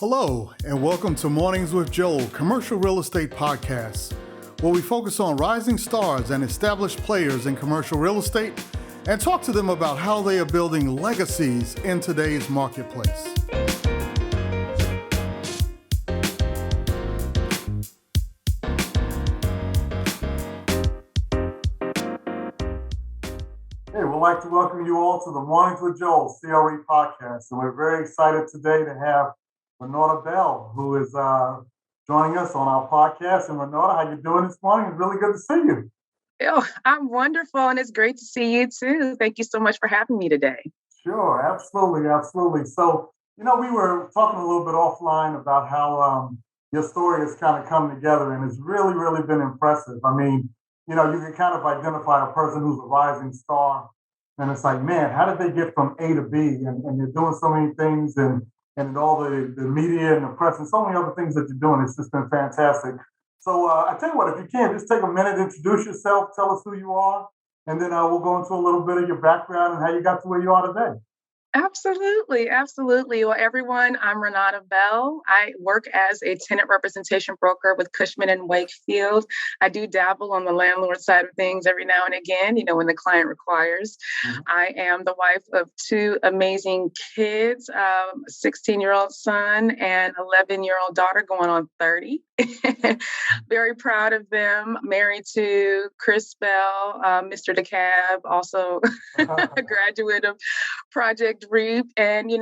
Hello, and welcome to Mornings with Joel, commercial real estate podcast, where we focus on rising stars and established players in commercial real estate and talk to them about how they are building legacies in today's marketplace. Hey, we'd like to welcome you all to the Mornings with Joel, CRE podcast. And we're very excited today to have Minorities, who is joining us on our podcast. And Minorities, how you doing this morning? It's really good to see you. Oh, I'm wonderful, and it's great to see you too. Thank you so much for having me today. Sure, absolutely. So, we were talking a little bit offline about how your story has kind of come together, and it's really been impressive. I mean, you can kind of identify a person who's a rising star, and it's like, man, how did they get from A to B? And you're doing so many things, and all the media and the press and so many other things that you're doing. It's just been fantastic. So I tell you what, if you can, just take a minute, introduce yourself, tell us who you are, and then we'll go into a little bit of your background and how you got to where you are today. Absolutely. Well, everyone, I'm Renata Bell. I work as a tenant representation broker with Cushman & Wakefield. I do dabble on the landlord side of things every now and again, when the client requires. Mm-hmm. I am the wife of two amazing kids, a 16-year-old son and 11-year-old daughter going on 30. Very proud of them. Married to Chris Bell, Mr. DeKalb, also a graduate of Project REAP. And,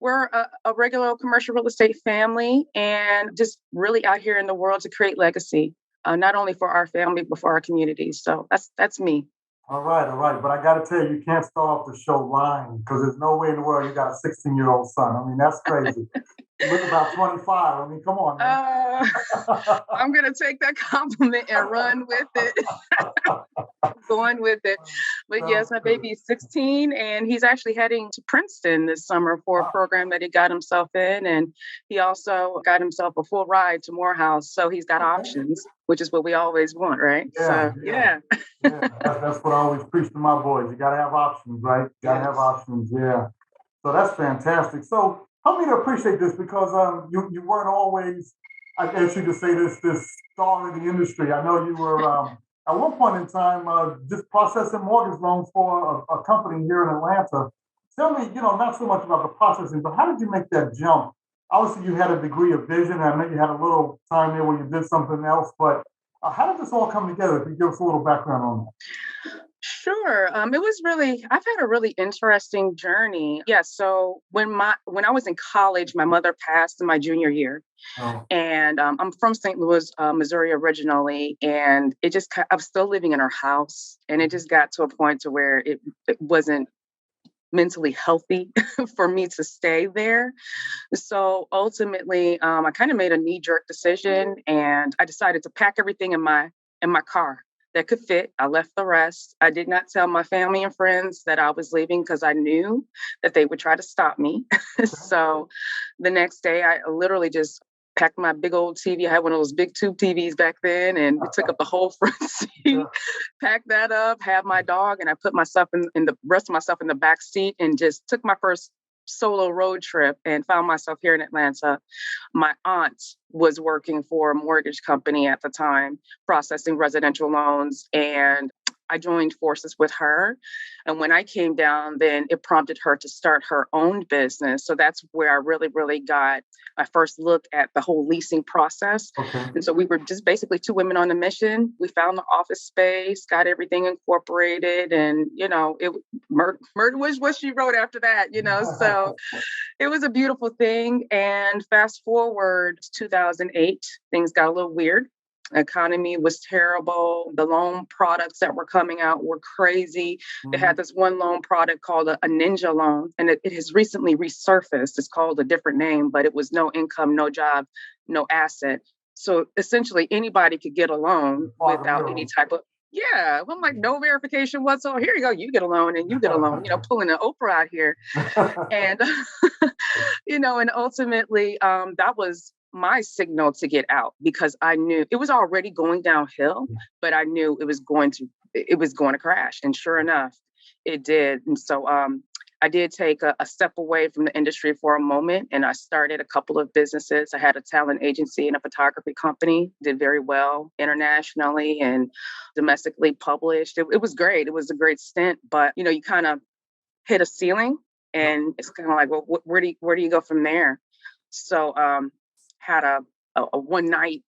we're a regular commercial real estate family and just really out here in the world to create legacy, not only for our family, but for our communities. So that's me. All right. But I got to tell you, you can't start off the show lying because there's no way in the world you got a 16-year-old son. I mean, that's crazy. You look about 25. I mean, come on, man. I'm going to take that compliment and run with it. Going with it. But yes, my baby is 16 and he's actually heading to Princeton this summer for a program that he got himself in. And he also got himself a full ride to Morehouse. So he's got options, which is what we always want, right? Yeah. That's what I always preach to my boys. You got to have options, right? You got to have options. Yeah. So that's fantastic. So help me to appreciate this because you weren't always, I guess you could say this star in the industry. I know you were at one point in time just processing mortgage loans for a company here in Atlanta. Tell me, not so much about the processing, but how did you make that jump? Obviously, you had a degree of vision. I know you had a little time there where you did something else, but how did this all come together? If you give us a little background on that. Sure. I've had a really interesting journey. Yeah. So when I was in college, my mother passed in my junior year. Oh. And I'm from St. Louis, Missouri originally. And I was still living in her house. And it just got to a point to where it wasn't mentally healthy for me to stay there. So ultimately, I kind of made a knee-jerk decision and I decided to pack everything in my car that could fit. I left the rest. I did not tell my family and friends that I was leaving because I knew that they would try to stop me. So the next day, I literally just packed my big old TV. I had one of those big tube TVs back then, and it took up the whole front seat. Packed that up, had my dog, and I put myself in the rest of myself in the back seat, and just took my first solo road trip and found myself here in Atlanta. My aunt was working for a mortgage company at the time, processing residential loans, and I joined forces with her. And when I came down, then it prompted her to start her own business. So that's where I really got my first look at the whole leasing process. Okay. And so we were just basically two women on a mission. We found the office space, got everything incorporated, and, murder was what she wrote after that, so it was a beautiful thing. And fast forward to 2008, things got a little weird. Economy was terrible. The loan products that were coming out were crazy. Mm-hmm. They had this one loan product called a ninja loan, and it has recently resurfaced. It's called a different name, but it was no income, no job, no asset. So essentially anybody could get a loan without any type of, I'm like, no verification whatsoever. Here you go. You get a loan and you get a loan, pulling an Oprah out here. And, and ultimately that was my signal to get out because I knew it was already going downhill, but I knew it was going to crash. And sure enough, it did. And so I did take a step away from the industry for a moment, and I started a couple of businesses. I had a talent agency and a photography company, did very well internationally and domestically published. It was great. It was a great stint, but you kind of hit a ceiling, and it's kind of like, well, where do you go from there? So had a one night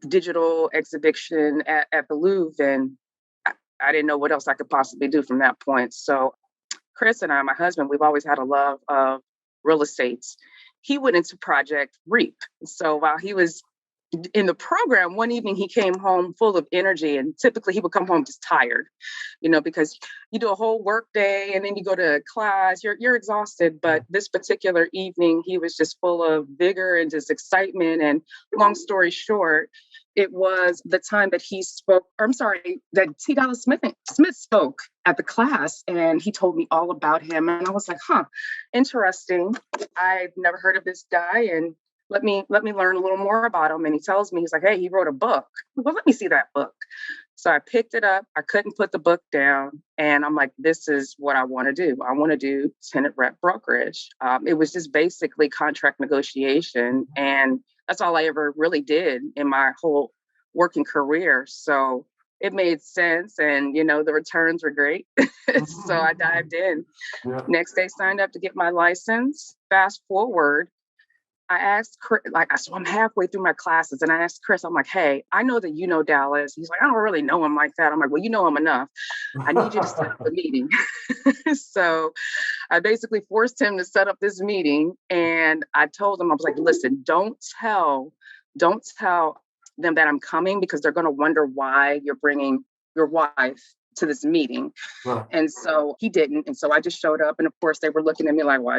digital exhibition at the Louvre, and I didn't know what else I could possibly do from that point. So Chris and I, my husband, we've always had a love of real estates. He went into Project REAP. So while he was in the program, one evening he came home full of energy, and typically he would come home just tired, because you do a whole work day and then you go to class, you're exhausted. But this particular evening, he was just full of vigor and just excitement. And long story short, it was the time that that T. Dallas Smith spoke at the class, and he told me all about him. And I was like, interesting. I've never heard of this guy, and let me learn a little more about him. And he tells me, he's like, hey, he wrote a book. Well, let me see that book. So I picked it up. I couldn't put the book down. And I'm like, this is what I want to do. I want to do tenant rep brokerage. It was just basically contract negotiation. And that's all I ever really did in my whole working career. So it made sense. And, the returns were great. So I dived in. Yeah. Next day, signed up to get my license. Fast forward, I asked Chris, so I'm halfway through my classes, and I asked Chris, I'm like, hey, I know that you know Dallas. He's like, I don't really know him like that. I'm like, well, you know him enough. I need you to set up a meeting. So I basically forced him to set up this meeting. And I told him, I was like, listen, don't tell them that I'm coming, because they're going to wonder why you're bringing your wife to this meeting. Right. And so he didn't. And so I just showed up. And of course they were looking at me like, why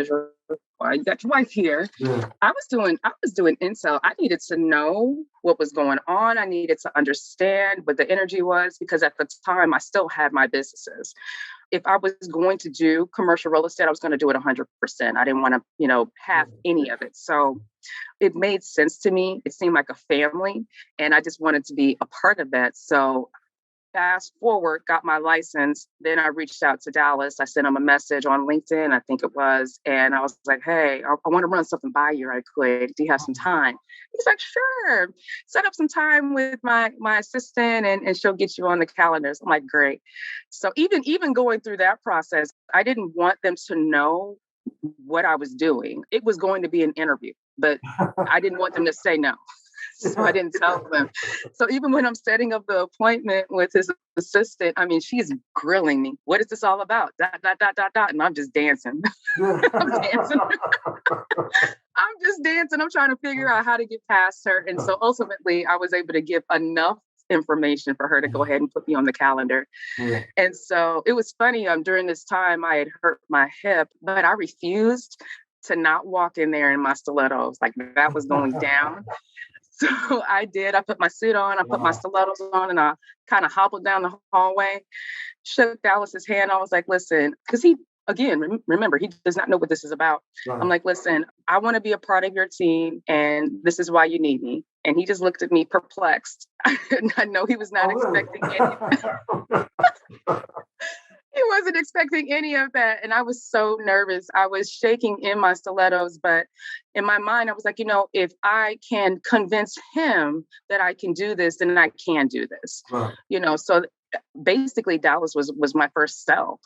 you got your wife here? Yeah. I was doing intel. I needed to know what was going on. I needed to understand what the energy was, because at the time I still had my businesses. If I was going to do commercial real estate, I was going to do it 100%. I didn't want to, have any of it. So it made sense to me. It seemed like a family, and I just wanted to be a part of that. So fast forward, got my license. Then I reached out to Dallas. I sent him a message on LinkedIn, I think it was. And I was like, hey, I want to run something by you right quick. Do you have some time? He's like, sure. Set up some time with my assistant and she'll get you on the calendars. I'm like, great. So even going through that process, I didn't want them to know what I was doing. It was going to be an interview, but I didn't want them to say no. So I didn't tell them. So even when I'm setting up the appointment with his assistant, she's grilling me. What is this all about? ... And I'm just dancing. I'm dancing. I'm just dancing. I'm trying to figure out how to get past her. And so ultimately, I was able to give enough information for her to go ahead and put me on the calendar. Yeah. And so it was funny. During this time, I had hurt my hip, but I refused to not walk in there in my stilettos. Like that was going down. So I did. I put my suit on, I put my stilettos on, and I kind of hobbled down the hallway, shook Dallas's hand. I was like, listen, because he, again, remember, he does not know what this is about. Right. I'm like, listen, I want to be a part of your team, and this is why you need me. And he just looked at me perplexed. I know he was not expecting any. He wasn't expecting any of that. And I was so nervous. I was shaking in my stilettos. But in my mind, I was like, if I can convince him that I can do this, then I can do this. Right. So basically Dallas was my first sell.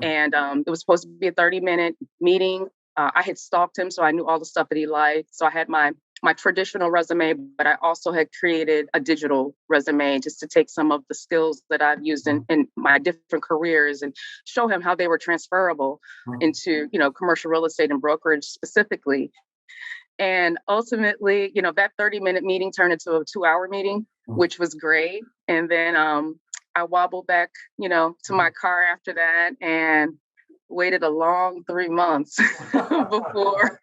And it was supposed to be a 30-minute meeting. I had stalked him, so I knew all the stuff that he liked. So I had my traditional resume, but I also had created a digital resume just to take some of the skills that I've used in my different careers and show him how they were transferable into, commercial real estate and brokerage specifically. And ultimately, that 30-minute meeting turned into a 2-hour meeting, which was great. And then I wobbled back, to my car after that and waited a long 3 months before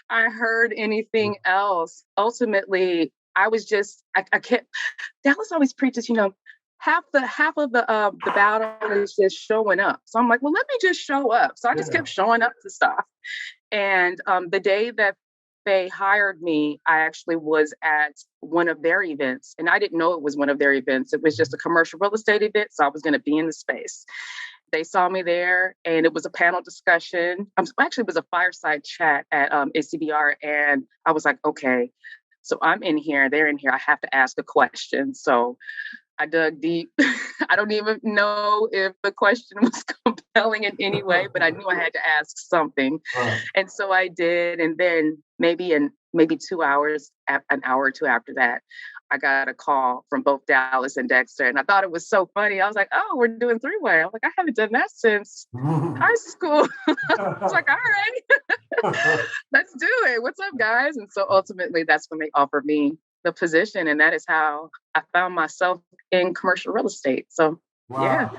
I heard anything else. Ultimately, I was just, I kept, Dallas always preaches, half of the battle is just showing up. So I'm like, well, let me just show up. So I just kept showing up to stuff. And the day that they hired me, I actually was at one of their events, and I didn't know it was one of their events. It was just a commercial real estate event. So I was going to be in the space. they saw me there, and it was a panel discussion. Actually, it was a fireside chat at ACBR, and I was like, okay, so I'm in here, they're in here. I have to ask a question. So I dug deep. I don't even know if the question was compelling in any way, but I knew I had to ask something. And so I did. And then maybe 2 hours, an hour or two after that, I got a call from both Dallas and Dexter. And I thought it was so funny. I was like, oh, we're doing three-way. I was like, I haven't done that since high school. I was like, all right, let's do it. What's up, guys? And so ultimately, that's when they offered me the position. And that is how I found myself in commercial real estate. So, yeah.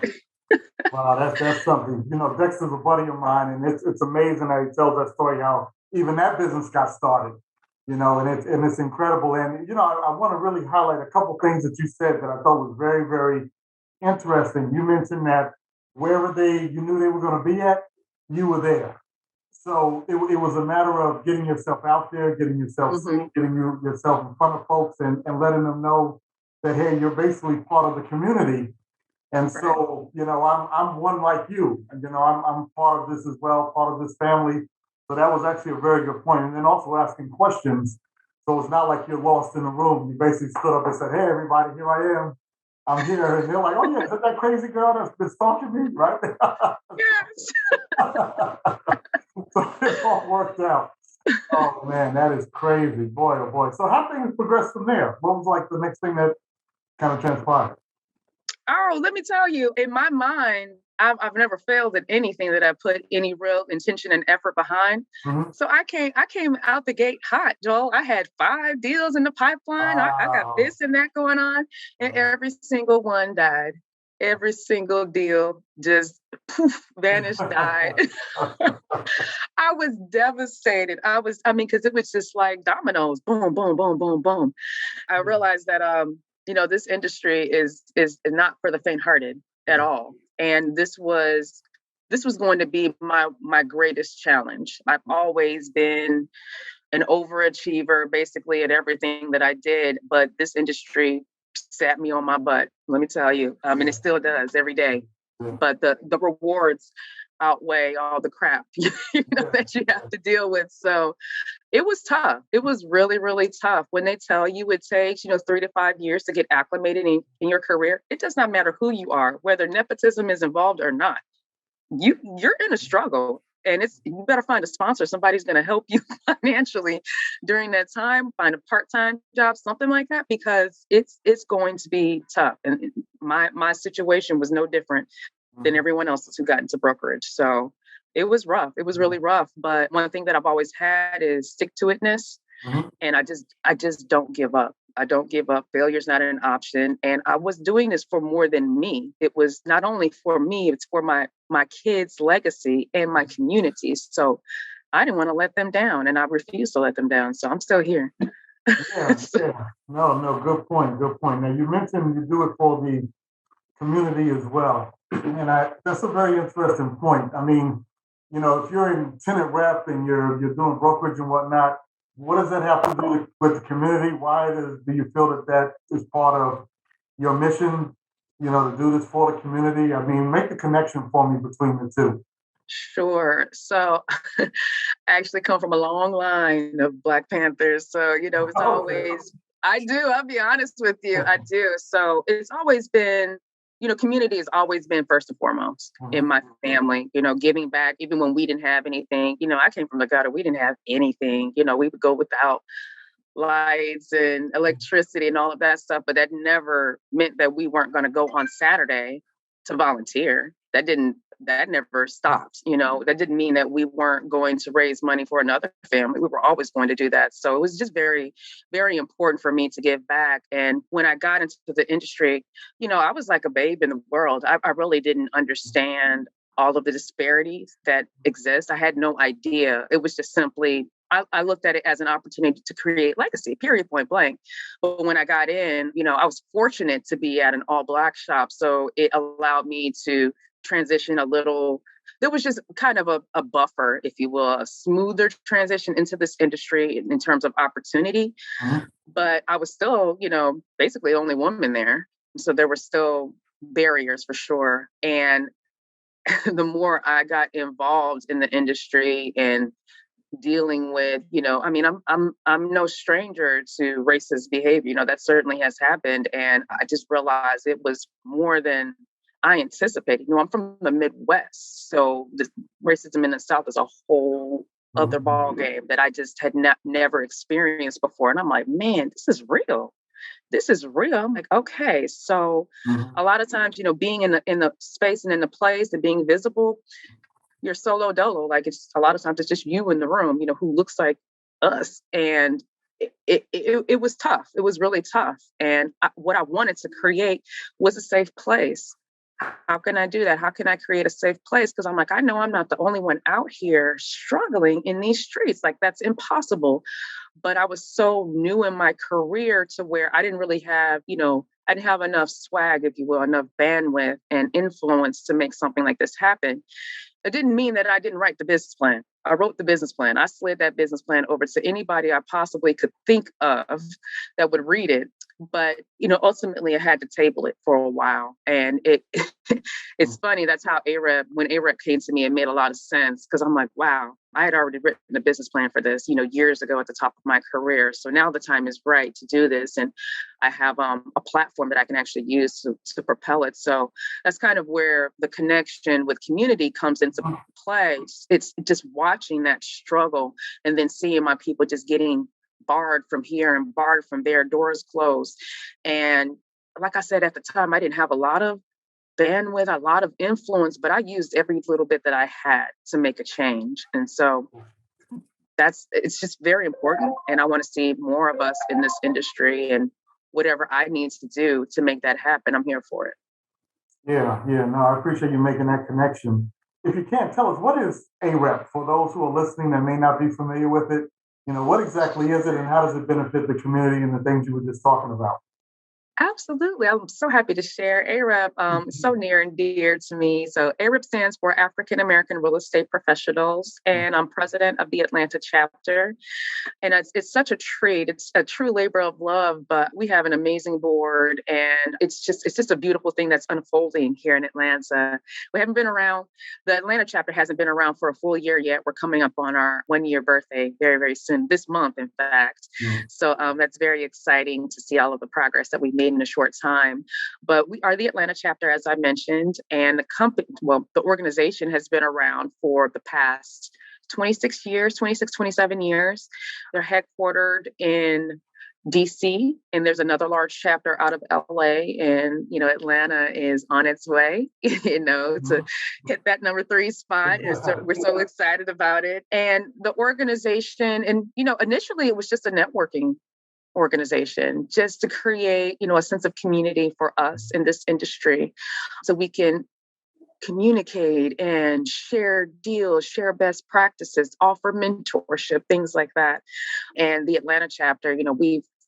Wow, that's something. Dexter's a buddy of mine, and it's amazing how he tells that story, how even that business got started. And it's incredible. And I want to really highlight a couple things that you said that I thought was very, very interesting. You mentioned that wherever you knew they were going to be at, you were there. So it was a matter of getting yourself out there, getting yourself seen, getting yourself in front of folks, and letting them know that, hey, you're basically part of the community. And so, I'm one like you. And, I'm part of this as well, part of this family. So that was actually a very good point. And then also asking questions. So it's not like you're lost in the room. You basically stood up and said, hey, everybody, here I am. I'm here. And they're like, oh, yeah, is that crazy girl that's been stalking me? Right? Yes. So it all worked out. Oh, man, that is crazy. Boy, oh, boy. So how things progressed from there? What was like the next thing that kind of transpired? Oh, let me tell you, in my mind, I've never failed at anything that I put any real intention and effort behind. So I came out the gate hot, Joel. I had 5 deals in the pipeline. I got this and that going on, and every single one died. Every single deal just poof, vanished, died. I was devastated. Because it was just like dominoes, boom, boom, boom, boom, boom. I realized that this industry is not for the faint-hearted at all. And this was going to be my greatest challenge. I've always been an overachiever, basically at everything that I did, but this industry sat me on my butt. Let me tell you, and it still does every day. But the rewards outweigh all the crap that you have to deal with. So it was tough. It was really, really tough. When they tell you it takes, 3 to 5 years to get acclimated in your career, it does not matter who you are, whether nepotism is involved or not. You're in a struggle, and you better find a sponsor. Somebody's going to help you financially during that time. Find a part-time job, something like that, because it's going to be tough. And my situation was no different than everyone else who got into brokerage. So it was rough. It was really rough. But one thing that I've always had is stick-to-itness. And I just don't give up. I don't give up. Failure's not an option. And I was doing this for more than me. It was not only for me, it's for my kids' legacy and my communities. So I didn't want to let them down, and I refused to let them down. So I'm still here. Yeah. No, good point. Good point. Now, you mentioned you do it for the community as well. And that's a very interesting point. I mean, if you're in tenant rep and you're doing brokerage and whatnot, what does that have to do with the community? Why do you feel that is part of your mission, to do this for the community? I mean, make the connection for me between the two. Sure. So I actually come from a long line of Black Panthers. So, it's always, I do, I'll be honest with you, I do. So it's always been, community has always been first and foremost in my family, giving back, even when we didn't have anything. I came from the gutter. We didn't have anything. We would go without lights and electricity and all of that stuff. But that never meant that we weren't going to go on Saturday to volunteer. That never stopped. That didn't mean that we weren't going to raise money for another family. We were always going to do that. So it was just very, very important for me to give back. And when I got into the industry, I was like a babe in the world. I really didn't understand all of the disparities that exist. I had no idea. It was just simply, I looked at it as an opportunity to create legacy, period, point blank. But when I got in, I was fortunate to be at an all Black shop. So it allowed me to transition a little. There was just kind of a buffer, if you will, a smoother transition into this industry in terms of opportunity. But I was still, basically the only woman there. So there were still barriers for sure. And the more I got involved in the industry and dealing with, I mean, I'm no stranger to racist behavior. That certainly has happened, and I just realized it was more than I anticipated. I'm from the Midwest, so the racism in the South is a whole other ball game that I just had never experienced before. And I'm like, man, this is real. This is real. I'm like, okay. So a lot of times, being in the space and in the place and being visible, you're solo dolo. Like, it's a lot of times it's just you in the room, who looks like us. And it was tough. It was really tough. And what I wanted to create was a safe place. How can I do that? How can I create a safe place? Because I'm like, I know I'm not the only one out here struggling in these streets. Like, that's impossible. But I was so new in my career to where I didn't really have, I didn't have enough swag, if you will, enough bandwidth and influence to make something like this happen. It didn't mean that I didn't write the business plan. I wrote the business plan. I slid that business plan over to anybody I possibly could think of that would read it. But, ultimately I had to table it for a while. And it's funny. That's how when AAREP came to me, it made a lot of sense, because I'm like, wow, I had already written a business plan for this, years ago at the top of my career. So now the time is right to do this. And I have a platform that I can actually use to propel it. So that's kind of where the connection with community comes into play. It's just watching that struggle and then seeing my people just getting barred from here and barred from there, doors closed. And like I said, at the time, I didn't have a lot of bandwidth, a lot of influence, but I used every little bit that I had to make a change. And so it's just very important. And I want to see more of us in this industry, and whatever I need to do to make that happen, I'm here for it. Yeah, no, I appreciate you making that connection. If you can't tell us, what is AAREP for those who are listening that may not be familiar with it? What exactly is it, and how does it benefit the community and the things you were just talking about? Absolutely. I'm so happy to share. AAREP is so near and dear to me. So AAREP stands for African American Real Estate Professionals, and I'm president of the Atlanta chapter. And it's such a treat. It's a true labor of love, but we have an amazing board, and it's just a beautiful thing that's unfolding here in Atlanta. We haven't been around. The Atlanta chapter hasn't been around for a full year yet. We're coming up on our 1-year birthday very, very soon, this month, in fact. So that's very exciting to see all of the progress that we've made in a short time. But we are the Atlanta chapter, as I mentioned, and the organization has been around for the past 26, 27 years. They're headquartered in DC, and there's another large chapter out of LA, and Atlanta is on its way, to hit that number 3 spot. And so we're so excited about it. And the organization, and initially it was just a networking organization, just to create, a sense of community for us in this industry, so we can communicate and share deals, share best practices, offer mentorship, things like that. And the Atlanta chapter,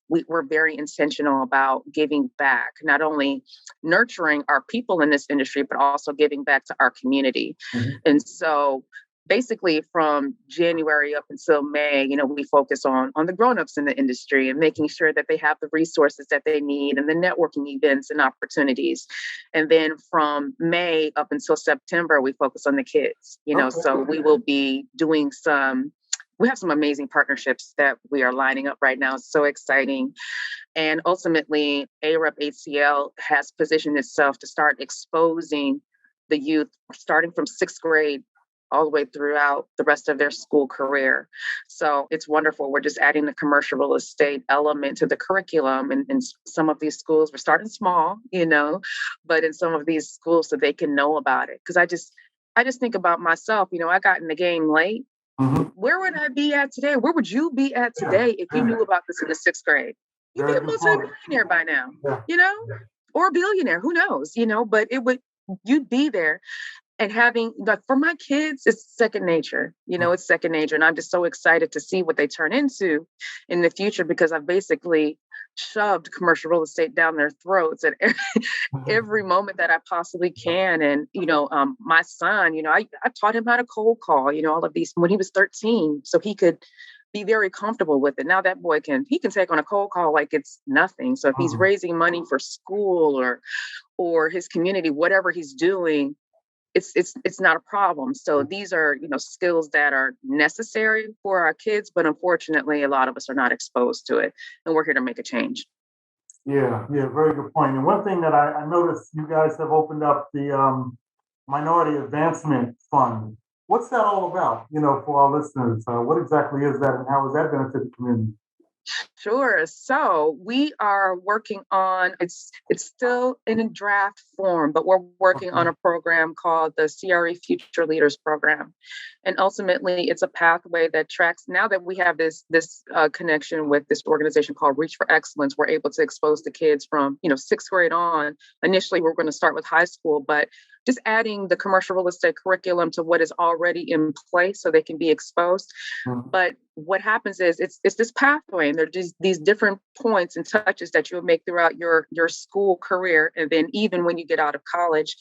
we're very intentional about giving back, not only nurturing our people in this industry, but also giving back to our community. And so basically from January up until May, we focus on the grownups in the industry and making sure that they have the resources that they need and the networking events and opportunities. And then from May up until September, we focus on the kids, so we will be doing we have some amazing partnerships that we are lining up right now. It's so exciting. And ultimately, AAREP ATL has positioned itself to start exposing the youth starting from 6th grade all the way throughout the rest of their school career. So it's wonderful. We're just adding the commercial real estate element to the curriculum. And in some of these schools, we're starting small, but in some of these schools so they can know about it. Because I just think about myself, I got in the game late. Where would I be at today? Where would you be at today if you knew about this in the 6th grade? You'd be a multi-millionaire by now, or a billionaire, who knows, but you'd be there. And having, like, for my kids, it's second nature, it's second nature. And I'm just so excited to see what they turn into in the future, because I've basically shoved commercial real estate down their throats at every moment that I possibly can. And, my son, I taught him how to cold call, all of these when he was 13, so he could be very comfortable with it. Now that boy can take on a cold call like it's nothing. So if he's raising money for school or his community, whatever he's doing, it's not a problem. So these are, skills that are necessary for our kids, but unfortunately, a lot of us are not exposed to it, and we're here to make a change. Yeah, yeah, very good point. And one thing that I noticed, you guys have opened up the Minority Advancement Fund. What's that all about? For our listeners, what exactly is that, and how has that benefited the community? Sure. So we are working on it's still in a draft form, but we're working on a program called the CRE Future Leaders Program. And ultimately it's a pathway that tracks, now that we have this connection with this organization called Reach for Excellence, we're able to expose the kids from, sixth grade on. Initially we're going to start with high school, but just adding the commercial real estate curriculum to what is already in place so they can be exposed. But what happens is it's this pathway, and there are just these different points and touches that you'll make throughout your school career. And then even when you get out of college,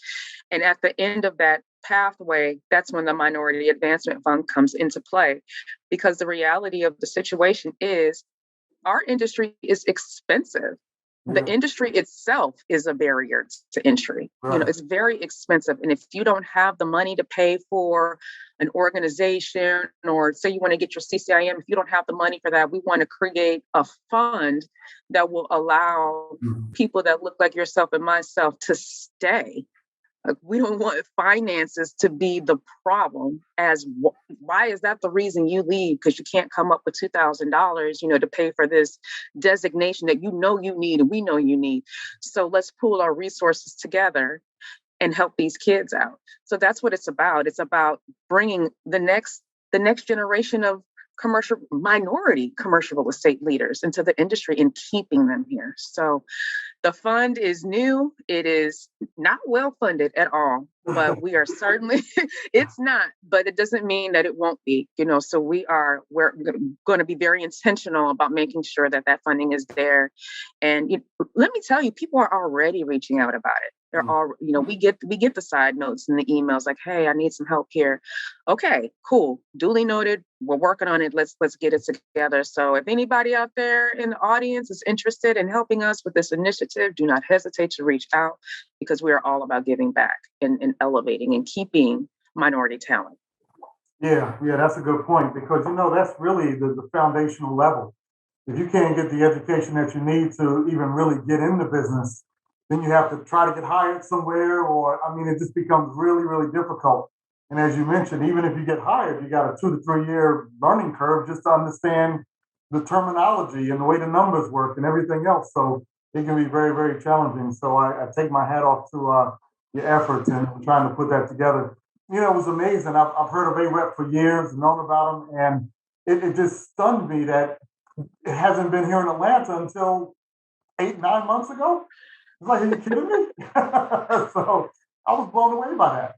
and at the end of that pathway, that's when the Minority Advancement Fund comes into play. Because the reality of the situation is our industry is expensive. The industry itself is a barrier to entry. Right. It's very expensive. And if you don't have the money to pay for an organization, or say you want to get your CCIM, if you don't have the money for that, we want to create a fund that will allow people that look like yourself and myself to stay. Like, we don't want finances to be the problem. Why is that the reason you leave? Because you can't come up with $2,000, to pay for this designation that you need and we know you need. So let's pool our resources together and help these kids out. So that's what it's about. It's about bringing the next generation of minority commercial real estate leaders into the industry and keeping them here. So the fund is new. It is not well funded at all, but we are certainly, it's not, but it doesn't mean that it won't be, so we're going to be very intentional about making sure that funding is there. And let me tell you, people are already reaching out about it. They're all, we get the side notes and the emails like, hey, I need some help here. Okay, cool. Duly noted. We're working on it. Let's get it together. So if anybody out there in the audience is interested in helping us with this initiative, do not hesitate to reach out, because we are all about giving back and elevating and keeping minority talent. Yeah, that's a good point, because that's really the foundational level. If you can't get the education that you need to even really get in the business, then you have to try to get hired somewhere, it just becomes really, really difficult. And as you mentioned, even if you get hired, you got a 2 to 3 year learning curve just to understand the terminology and the way the numbers work and everything else. So it can be very, very challenging. So I take my hat off to your efforts in trying to put that together. It was amazing. I've heard of AAREP for years, known about them, and it just stunned me that it hasn't been here in Atlanta until 8-9 months ago. It's like, are you kidding me? So I was blown away by that.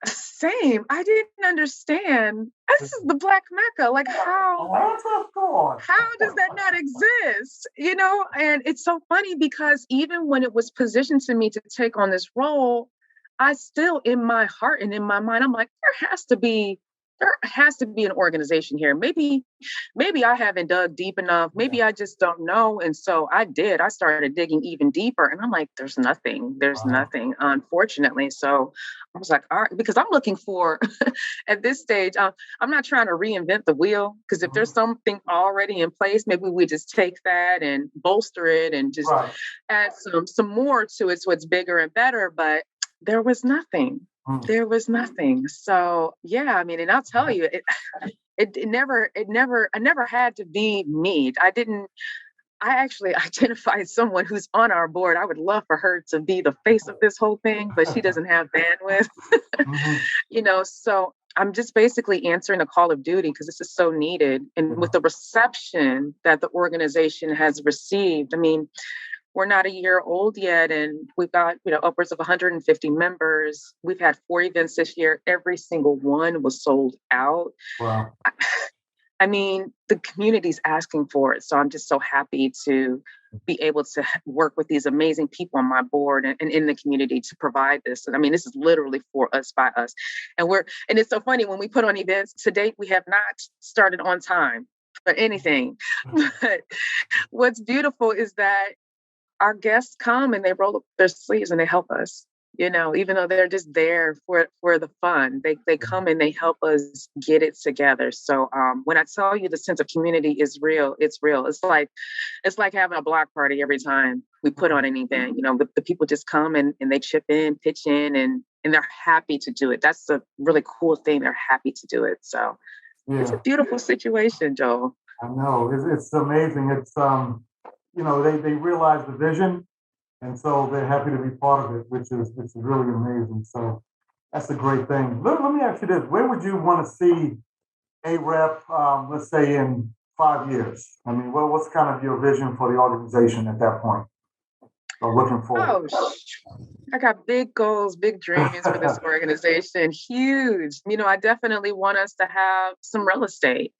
Same. I didn't understand. This is the Black Mecca. Like, how does that not exist? And it's so funny, because even when it was positioned to me to take on this role, I still, in my heart and in my mind, I'm like, there has to be an organization here. Maybe I haven't dug deep enough. Maybe I just don't know. And so I started digging even deeper, and I'm like, there's nothing, unfortunately. So I was like, all right, because I'm looking for at this stage, I'm not trying to reinvent the wheel, because if there's something already in place, maybe we just take that and bolster it and just add some more to it so it's bigger and better. But there was nothing. There was nothing. So yeah, and I'll tell you, it never, I never had to be me. I actually identified someone who's on our board. I would love for her to be the face of this whole thing, but she doesn't have bandwidth. So I'm just basically answering a call of duty, because this is so needed. And with the reception that the organization has received, we're not a year old yet, and we've got, upwards of 150 members. We've had 4 events this year. Every single one was sold out. Wow. The community's asking for it. So I'm just so happy to be able to work with these amazing people on my board and in the community to provide this. And this is literally for us, by us. And it's so funny, when we put on events to date, we have not started on time or anything. But what's beautiful is that our guests come and they roll up their sleeves and they help us. even though they're just there for the fun, they come and they help us get it together. So when I tell you the sense of community is real, it's real. It's like having a block party every time we put on an event. The people just come and they chip in, pitch in, and they're happy to do it. That's a really cool thing. They're happy to do it. So it's a beautiful situation, Joel. I know it's amazing. It's they realize the vision, and so they're happy to be part of it, which is really amazing. So that's a great thing. Let me ask you this: where would you want to see AAREP, let's say in 5 years? I mean, what's kind of your vision for the organization at that point? Or looking forward. I got big goals, big dreams for this organization. Huge. I definitely want us to have some real estate.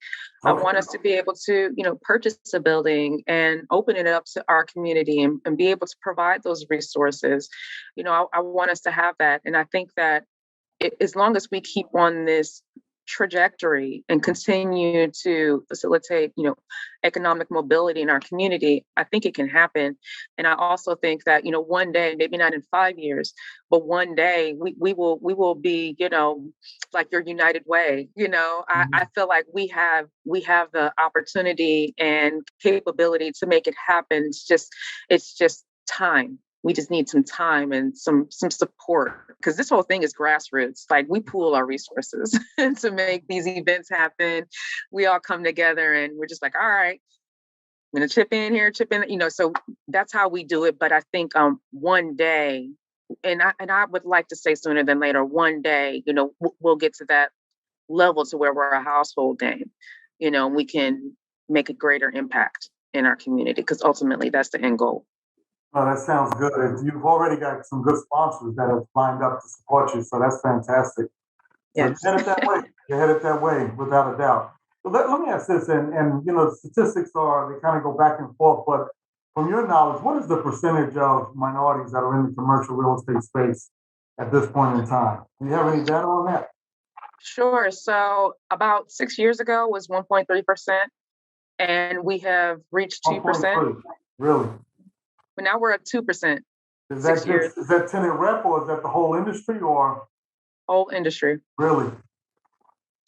I want us to be able to, purchase a building and open it up to our community and be able to provide those resources. I want us to have that. And I think that as long as we keep on this trajectory and continue to facilitate, economic mobility in our community, I think it can happen. And I also think that, one day, maybe not in 5 years, but one day we will be, like your United Way. I feel like we have the opportunity and capability to make it happen. It's just time. We just need some time and some support, because this whole thing is grassroots. Like, we pool our resources to make these events happen. We all come together and we're just like, all right, I'm going to chip in here, chip in, so that's how we do it. But I think one day, and I would like to say sooner than later, one day, we'll get to that level to where we're a household name, we can make a greater impact in our community, because ultimately that's the end goal. Oh, that sounds good. You've already got some good sponsors that have lined up to support you, so that's fantastic. Yes. So you're headed that way. You're headed that way, without a doubt. But let me ask this, and the statistics they kind of go back and forth, but from your knowledge, what is the percentage of minorities that are in the commercial real estate space at this point in time? Do you have any data on that? Sure. So about 6 years ago was 1.3%, and we have reached 2%. Really? But now we're at 2%. Is that tenant rep, or is that the whole industry, or? Whole industry. Really?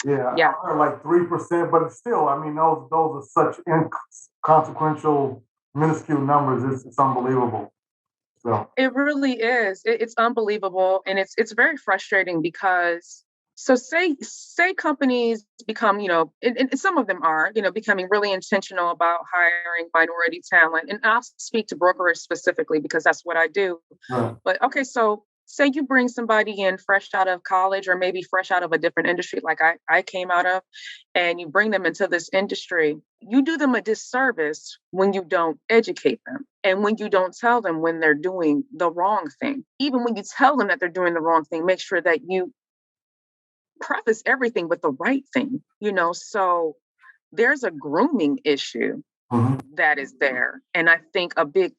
Yeah. I heard like 3%, but it's still, I mean, those are such inconsequential, minuscule numbers. It's unbelievable. So it really is. It's unbelievable, and it's very frustrating, because so say companies become, and some of them are, becoming really intentional about hiring minority talent. And I'll speak to brokerage specifically because that's what I do. Right. But okay, so say you bring somebody in fresh out of college, or maybe fresh out of a different industry like I came out of, and you bring them into this industry. You do them a disservice when you don't educate them, and when you don't tell them when they're doing the wrong thing. Even when you tell them that they're doing the wrong thing, make sure that you preface everything with the right thing, so there's a grooming issue that is there. And I think a big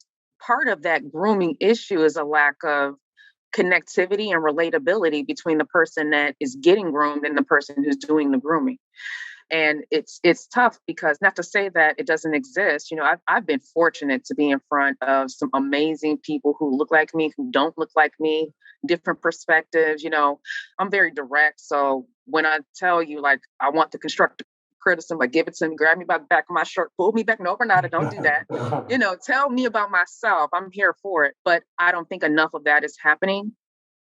part of that grooming issue is a lack of connectivity and relatability between the person that is getting groomed and the person who's doing the grooming. And it's tough, because not to say that it doesn't exist. I've been fortunate to be in front of some amazing people who look like me, who don't look like me, different perspectives. I'm very direct. So when I tell you, like, I want to construct criticism, like, give it to me, grab me by the back of my shirt, pull me back. No, Bernardo, don't do that. Tell me about myself. I'm here for it. But I don't think enough of that is happening.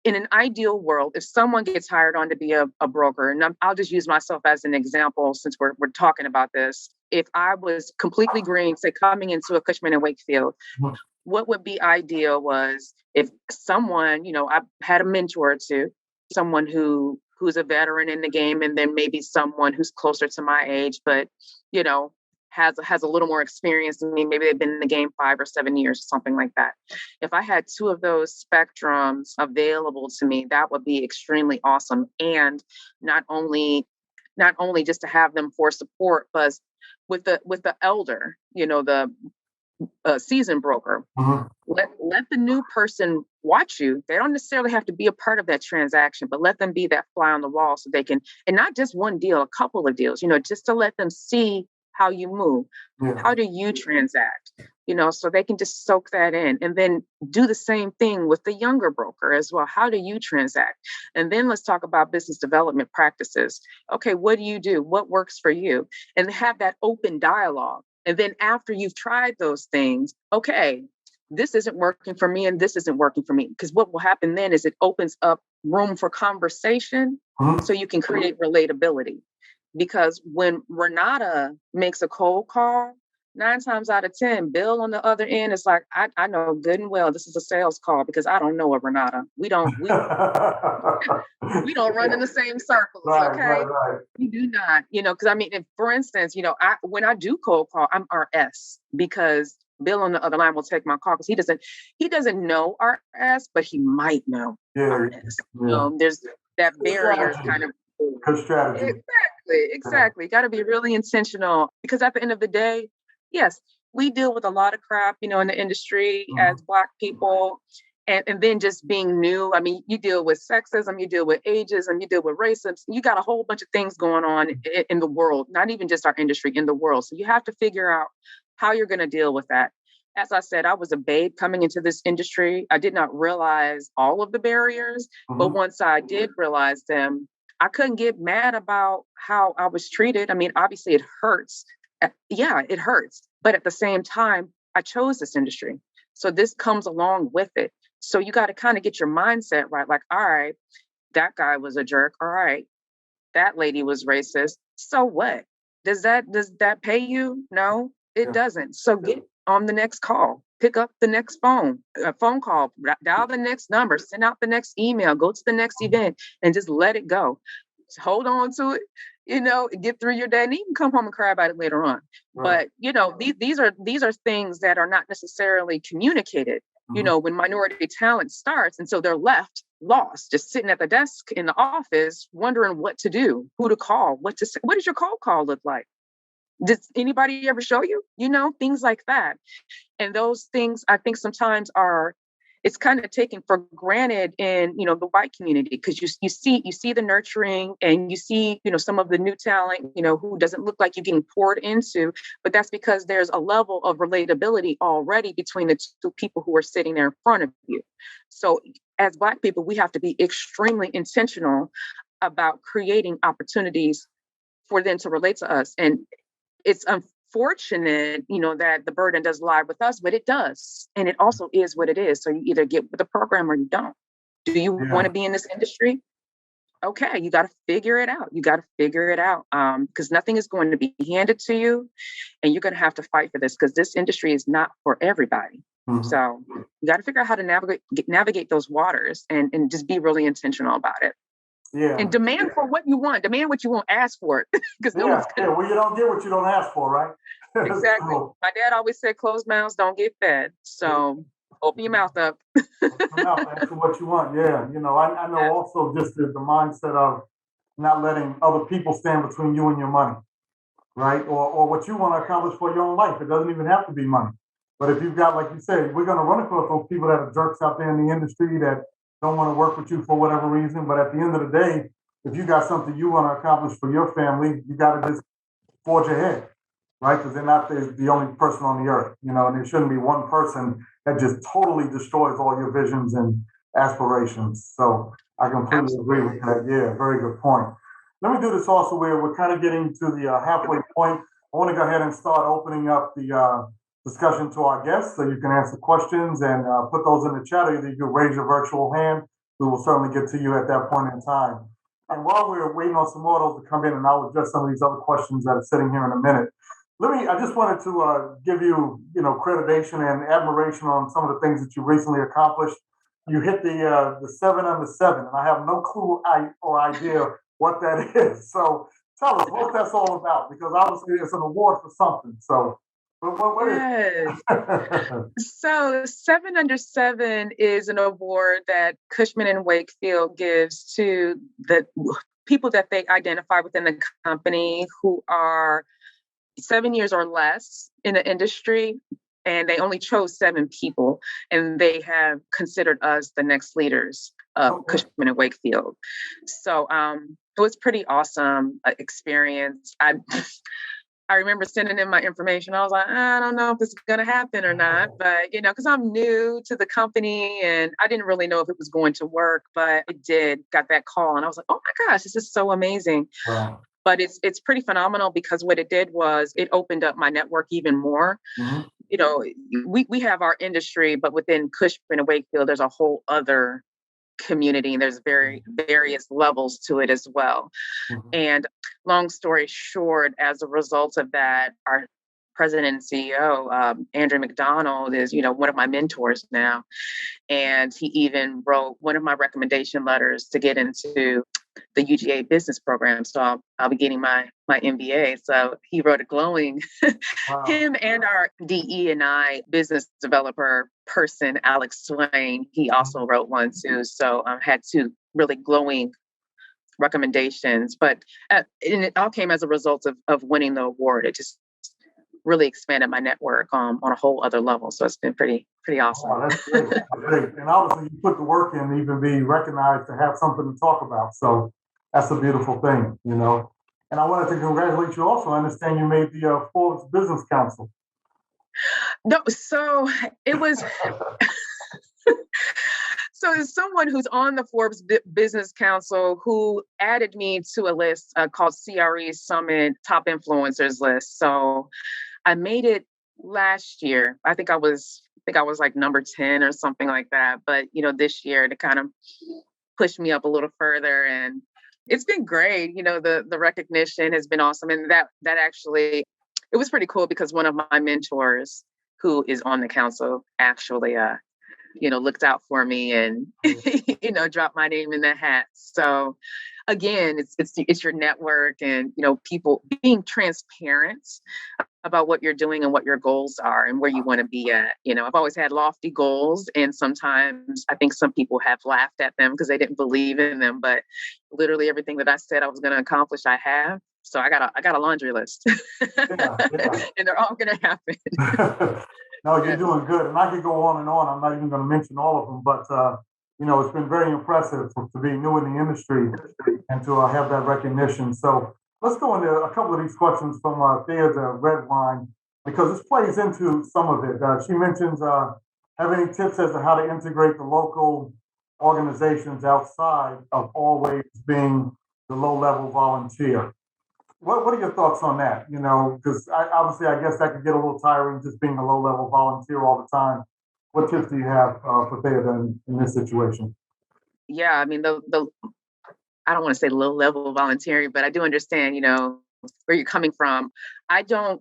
In an ideal world, if someone gets hired on to be a broker, and I'll just use myself as an example since we're talking about this. If I was completely green, say coming into a Cushman and Wakefield, what would be ideal was if someone, I've had a mentor or two, someone who's a veteran in the game, and then maybe someone who's closer to my age, but, has a little more experience than me. Maybe they've been in the game 5 or 7 years, something like that. If I had two of those spectrums available to me, that would be extremely awesome. And not only just to have them for support, but with the elder, the seasoned broker, let the new person watch you. They don't necessarily have to be a part of that transaction, but let them be that fly on the wall, so they can, and not just one deal, a couple of deals, just to let them see how you move, how do you transact, so they can just soak that in and then do the same thing with the younger broker as well. How do you transact? And then let's talk about business development practices. Okay, what do you do? What works for you? And have that open dialogue. And then after you've tried those things, okay, this isn't working for me and this isn't working for me. Because what will happen then is it opens up room for conversation so you can create relatability. Because when Renata makes a cold call, 9 times out of 10, Bill on the other end is like, I know good and well this is a sales call because I don't know a Renata. We don't run in the same circles, okay? Right. We do not, because for instance, when I do cold call, I'm RS because Bill on the other line will take my call because he doesn't know RS, but he might know RS. There's that barrier kind of. Good strategy. Exactly. Got to be really intentional because at the end of the day, yes, we deal with a lot of crap, in the industry as Black people. And then just being new, you deal with sexism, you deal with ageism, you deal with racism. You got a whole bunch of things going on in the world, not even just our industry, in the world. So you have to figure out how you're going to deal with that. As I said, I was a babe coming into this industry. I did not realize all of the barriers, but once I did realize them, I couldn't get mad about how I was treated. Obviously it hurts. Yeah, it hurts. But at the same time, I chose this industry. So this comes along with it. So you got to kind of get your mindset right. Like, all right, that guy was a jerk. All right, that lady was racist. So what? Does that pay you? No, it doesn't. So get on the next call. Pick up the next phone call, dial the next number, send out the next email, go to the next event, and just let it go. Just hold on to it, get through your day, and you can come home and cry about it later on. Right. But these are things that are not necessarily communicated. When minority talent starts, and so they're left lost, just sitting at the desk in the office, wondering what to do, who to call, what to say. What does your cold call look like? Did anybody ever show you? Things like that. And those things, I think sometimes it's kind of taken for granted in, the white community, because you see the nurturing and you see, some of the new talent, who doesn't look like you're getting poured into, but that's because there's a level of relatability already between the two people who are sitting there in front of you. So as Black people, we have to be extremely intentional about creating opportunities for them to relate to us. And it's unfortunate, that the burden does lie with us, but it does. And it also is what it is. So you either get with the program or you don't. Do you want to be in this industry? Okay, you got to figure it out. Because nothing is going to be handed to you. And you're going to have to fight for this because this industry is not for everybody. So you got to figure out how to navigate those waters and just be really intentional about it. Yeah. And demand for what you want. Demand what you won't ask for it. Because no one's gonna... Well, you don't get what you don't ask for, right? Exactly. So, my dad always said, closed mouths don't get fed. So open your mouth up. Ask for what you want. Yeah. I know also just the mindset of not letting other people stand between you and your money, right? Or what you want to accomplish for your own life. It doesn't even have to be money. But if you've got, like you said, we're going to run across those people that are jerks out there in the industry that don't want to work with you for whatever reason. But at the end of the day, if you got something you want to accomplish for your family, you got to just forge ahead, right? Because they're not the only person on the earth, and there shouldn't be one person that just totally destroys all your visions and aspirations. So I completely agree with that. Yeah, very good point. Let me do this also where we're kind of getting to the halfway point. I want to go ahead and start opening up the discussion to our guests so you can answer questions and put those in the chat. Either you can raise your virtual hand. We will certainly get to you at that point in time. And while we're waiting on some more of those to come in, and I'll address some of these other questions that are sitting here in a minute. I just wanted to give you, accreditation and admiration on some of the things that you recently accomplished. You hit the 7 under 7, and I have no clue or idea what that is. So tell us what that's all about, because obviously it's an award for something. So what is it? So 7 under 7 is an award that Cushman and Wakefield gives to the people that they identify within the company who are 7 years or less in the industry. And they only chose 7 people, and they have considered us the next leaders of Cushman and Wakefield. So it was pretty awesome experience. I remember sending in my information. I was like, I don't know if this is going to happen or not, but because I'm new to the company and I didn't really know if it was going to work, but it did. Got that call, and I was like, oh my gosh, this is so amazing. Wow. But it's pretty phenomenal because what it did was it opened up my network even more. Mm-hmm. We have our industry, but within Cushman and Wakefield, there's a whole other community, and there's various levels to it as well. Mm-hmm. And long story short, as a result of that, our president and CEO, Andrew McDonald, is one of my mentors now, and he even wrote one of my recommendation letters to get into the UGA business program. So I'll be getting my MBA. So he wrote a glowing, Wow. him and our DE&I business developer person, Alex Swain, he also wrote one too. So I had two really glowing recommendations, but and it all came as a result of winning the award. It just really expanded my network on a whole other level. So it's been pretty awesome. Oh, that's great. That's great. And obviously you put the work in to even be recognized, to have something to talk about. So that's a beautiful thing, And I wanted to congratulate you also. I understand you made the Forbes Business Council. No, so it was so as someone who's on the Forbes Business Council who added me to a list called CRE Summit Top Influencers list. So I made it last year. I think I was like number 10 or something like that. But this year to kind of push me up a little further, and it's been great. The recognition has been awesome, and that actually it was pretty cool because one of my mentors who is on the council actually looked out for me and dropped my name in the hat. So again, it's your network and people being transparent about what you're doing and what your goals are and where you want to be at. I've always had lofty goals, and sometimes I think some people have laughed at them because they didn't believe in them. But literally everything that I said I was going to accomplish, I have. So I got a laundry list, Yeah. and they're all going to happen. No, you're doing good. And I could go on and on. I'm not even going to mention all of them, but it's been very impressive to be new in the industry and to have that recognition. So let's go into a couple of these questions from Thea Redwine, because this plays into some of it. She mentions have any tips as to how to integrate the local organizations outside of always being the low-level volunteer. What are your thoughts on that? Because obviously, I guess that could get a little tiring, just being a low-level volunteer all the time. What tips do you have for Thea in this situation? Yeah, I mean, the I don't want to say low-level volunteering, but I do understand, where you're coming from. I don't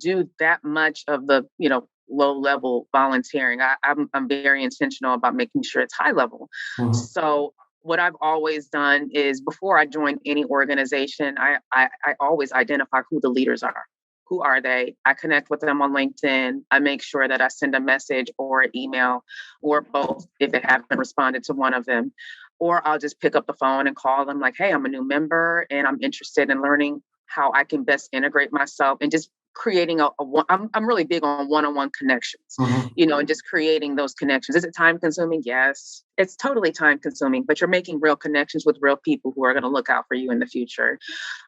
do that much of the, low-level volunteering. I'm very intentional about making sure it's high level. Mm-hmm. So what I've always done is before I join any organization, I always identify who the leaders are. Who are they? I connect with them on LinkedIn. I make sure that I send a message or an email or both if they haven't responded to one of them. Or I'll just pick up the phone and call them like, hey, I'm a new member and I'm interested in learning how I can best integrate myself and just creating I'm really big on one-on-one connections, mm-hmm. And just creating those connections. Is it time consuming? Yes, it's totally time consuming, but you're making real connections with real people who are going to look out for you in the future.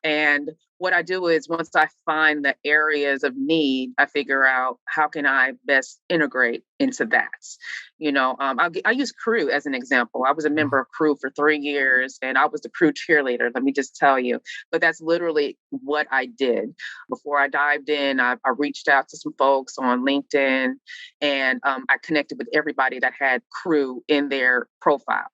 And what I do is once I find the areas of need, I figure out how can I best integrate into that. I use CRE as an example. I was a member of CRE for 3 years and I was the CRE cheerleader. Let me just tell you, but that's literally what I did. Before I dived in, I reached out to some folks on LinkedIn and I connected with everybody that had CRE in their profile.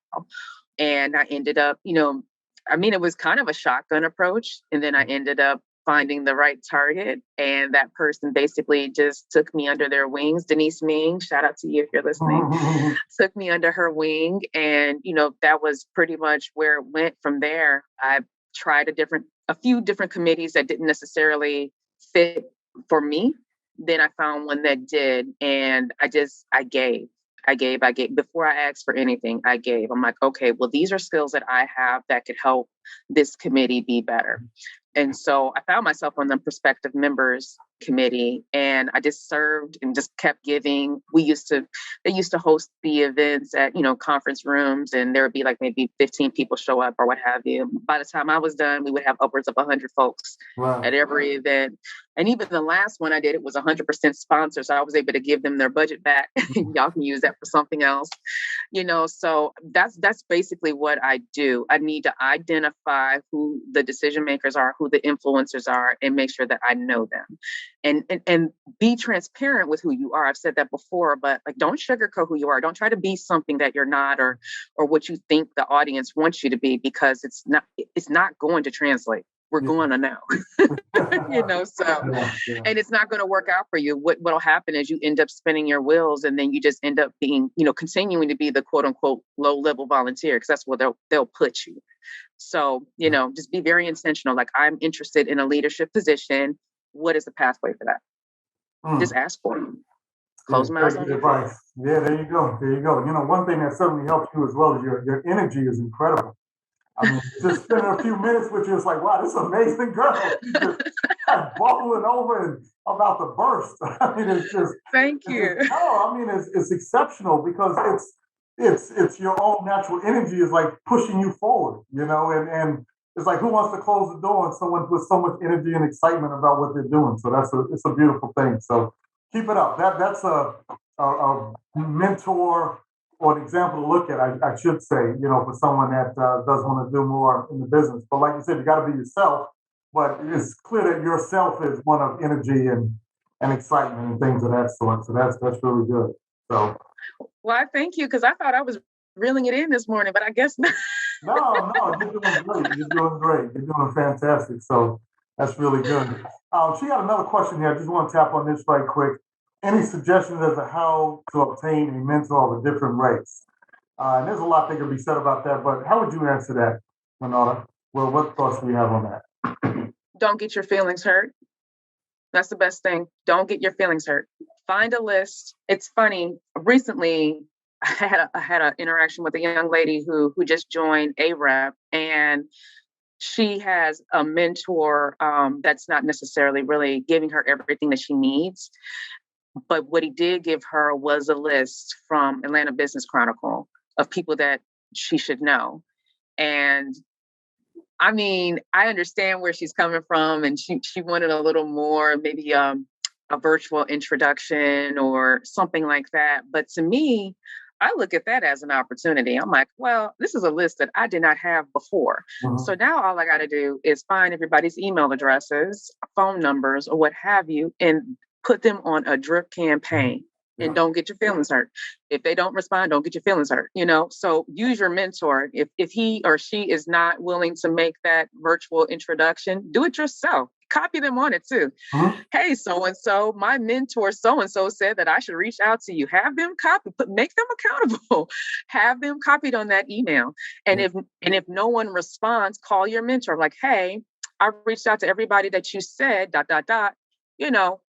And I ended up, it was kind of a shotgun approach. And then I ended up finding the right target. And that person basically just took me under their wings. Denise Ming, shout out to you if you're listening, took me under her wing. And, that was pretty much where it went from there. I tried a few different committees that didn't necessarily fit for me. Then I found one that did. And I gave. Before I asked for anything, I gave. I'm like, okay, well, these are skills that I have that could help this committee be better. And so I found myself on the prospective members committee, and I just served and just kept giving. They used to host the events at, conference rooms, and there would be like maybe 15 people show up or what have you. By the time I was done, we would have upwards of 100 folks at every event. And even the last one I did, it was 100% sponsored. So I was able to give them their budget back. Y'all can use that for something else. So that's basically what I do. I need to identify who the decision makers are, who the influencers are, and make sure that I know them. And be transparent with who you are. I've said that before, but like, don't sugarcoat who you are. Don't try to be something that you're not, or what you think the audience wants you to be, because it's not going to translate. We're going to know, and it's not going to work out for you. What'll happen is you end up spinning your wheels, and then you just end up being, continuing to be the quote unquote low level volunteer, because that's where they'll put you. So, just be very intentional. Like, I'm interested in a leadership position. What is the pathway for that? Just ask for it. Close my eyes on your advice. Yeah, there you go. There you go. One thing that certainly helps you as well is your energy is incredible. I mean, just spending a few minutes with you, it's like, wow, this amazing girl. She's just bubbling over and about to burst. I mean, it's just. Thank you. It's exceptional, because it's your own natural energy is like pushing you forward, and it's like, who wants to close the door on someone with so much energy and excitement about what they're doing? So it's a beautiful thing. So keep it up. That's a mentor, or an example to look at, I should say, for someone that does want to do more in the business. But like you said, you got to be yourself. But it's clear that yourself is one of energy and excitement and things of that sort. So that's really good. So. Well, I thank you, because I thought I was reeling it in this morning, but I guess not. No, you're doing great. You're doing great. You're doing fantastic. So that's really good. She had another question here. I just want to tap on this right quick. Any suggestions as to how to obtain a mentor of a different race? And there's a lot that could be said about that, but how would you answer that, Renata? Well, what thoughts do you have on that? Don't get your feelings hurt. That's the best thing. Don't get your feelings hurt. Find a list. It's funny. Recently, I had an interaction with a young lady who just joined AAREP, and she has a mentor that's not necessarily really giving her everything that she needs. But what he did give her was a list from Atlanta Business Chronicle of people that she should know. And I mean, I understand where she's coming from, and she wanted a little more, maybe a virtual introduction or something like that. But to me, I look at that as an opportunity. I'm like, well, this is a list that I did not have before. Mm-hmm. So now all I got to do is find everybody's email addresses, phone numbers, or what have you, and put them on a drip campaign. And don't get your feelings hurt. If they don't respond, don't get your feelings hurt. So use your mentor. If he or she is not willing to make that virtual introduction, do it yourself. Copy them on it too. Mm-hmm. Hey, so-and-so, my mentor so-and-so said that I should reach out to you. Have them copy, but make them accountable. Have them copied on that email. And if no one responds, call your mentor. Like, hey, I reached out to everybody that you said, ...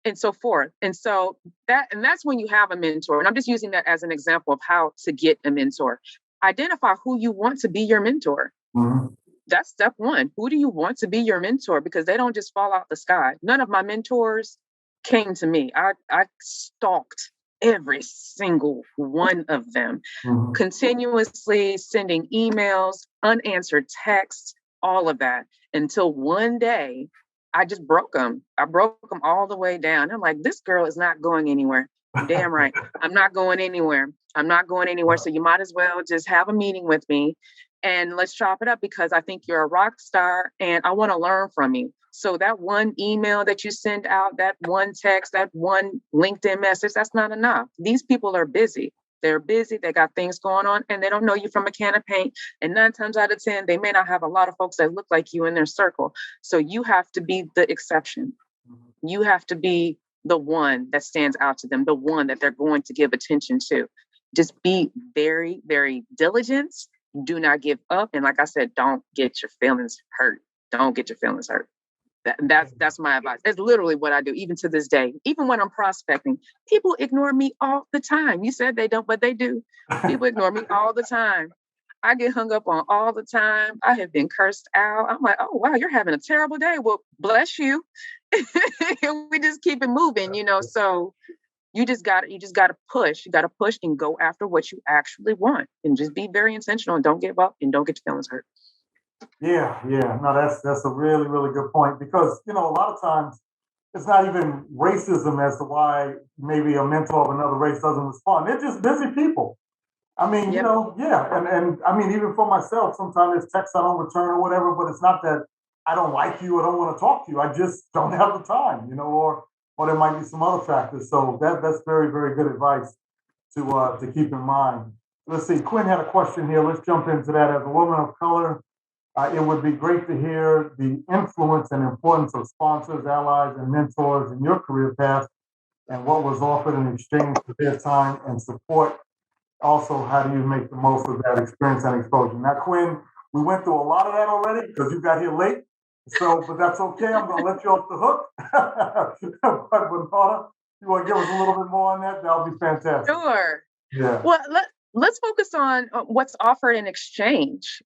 and so forth. And so that's when you have a mentor. And I'm just using that as an example of how to get a mentor. Identify who you want to be your mentor. Mm-hmm. That's step one. Who do you want to be your mentor? Because they don't just fall out the sky. None of my mentors came to me. I stalked every single one of them, mm-hmm. continuously sending emails, unanswered texts, all of that, until one day I just broke them. I broke them all the way down. I'm like, this girl is not going anywhere. Damn right. I'm not going anywhere. So you might as well just have a meeting with me and let's chop it up, because I think you're a rock star and I want to learn from you. So that one email that you send out, that one text, that one LinkedIn message, that's not enough. These people are busy. They're busy. They got things going on, and they don't know you from a can of paint. And 9 times out of 10, they may not have a lot of folks that look like you in their circle. So you have to be the exception. You have to be the one that stands out to them, the one that they're going to give attention to. Just be very, very diligent. Do not give up. And like I said, don't get your feelings hurt. Don't get your feelings hurt. That's my advice. That's literally what I do, even to this day. Even when I'm prospecting, people ignore me all the time. You said they don't, but they do. People ignore me all the time. I get hung up on all the time. I have been cursed out. I'm like, oh wow, you're having a terrible day. Well, bless you. We just keep it moving. So you just gotta push. You gotta push and go after what you actually want and just be very intentional and don't give up and don't get your feelings hurt. Yeah, yeah. No, that's a really, really good point because a lot of times it's not even racism as to why maybe a mentor of another race doesn't respond. They're just busy people. I mean, Yep. yeah, and I mean, even for myself, sometimes it's text I don't return or whatever, but it's not that I don't like you or don't want to talk to you. I just don't have the time, or there might be some other factors. So that's very, very good advice to keep in mind. Let's see, Quinn had a question here. Let's jump into that. As a woman of color, it would be great to hear the influence and importance of sponsors, allies, and mentors in your career path and what was offered in exchange for their time and support. Also, how do you make the most of that experience and exposure? Now, Quinn, we went through a lot of that already because you got here late. So, but that's okay. I'm going to let you off the hook. But Bernarda, you want to give us a little bit more on that? That would be fantastic. Sure. Yeah. Well, let's focus on what's offered in exchange.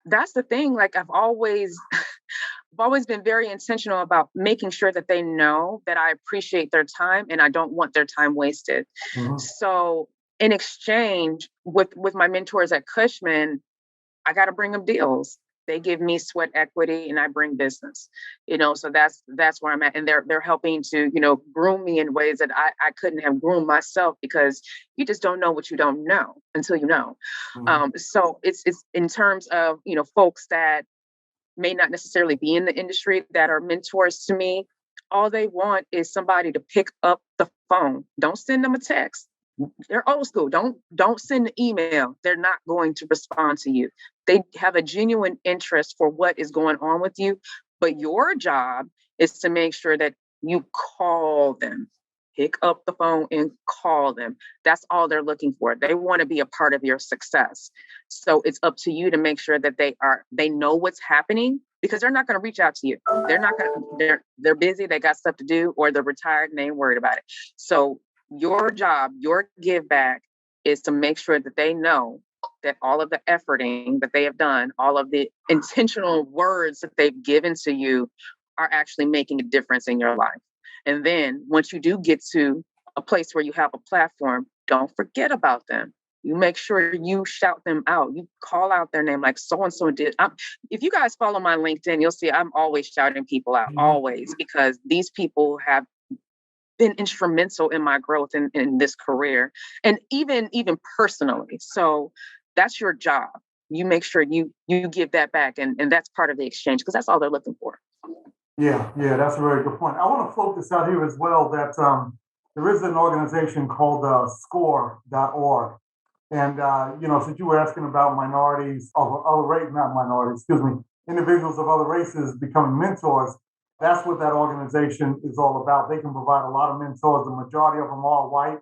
That's the thing. Like I've always been very intentional about making sure that they know that I appreciate their time and I don't want their time wasted. Mhm. So in exchange with my mentors at Cushman, I got to bring them deals. They give me sweat equity and I bring business. So that's where I'm at. And they're helping to, groom me in ways that I couldn't have groomed myself because you just don't know what you don't know until you know. Mhm. So it's in terms of, folks that may not necessarily be in the industry that are mentors to me. All they want is somebody to pick up the phone. Don't send them a text. They're old school. Don't send an email. They're not going to respond to you. They have a genuine interest for what is going on with you, but your job is to make sure that you call them. Pick up the phone and call them. That's all they're looking for. They want to be a part of your success. So it's up to you to make sure that they know what's happening because they're not going to reach out to you. They're not going to, they're busy, they got stuff to do, or they're retired and they ain't worried about it. So your job, your give back is to make sure that they know that all of the efforting that they have done, all of the intentional words that they've given to you are actually making a difference in your life. And then once you do get to a place where you have a platform, don't forget about them. You make sure you shout them out. You call out their name like so and so did. If you guys follow my LinkedIn, you'll see I'm always shouting people out, always, because these people have been instrumental in my growth in this career and even personally. So that's your job. You make sure you give that back and that's part of the exchange because that's all they're looking for. Yeah, yeah, that's a very good point. I want to float this out here as well that there is an organization called score.org. And, since you were asking about minorities of other race, not minorities, excuse me, individuals of other races becoming mentors, that's what that organization is all about. They can provide a lot of mentors. The majority of them are white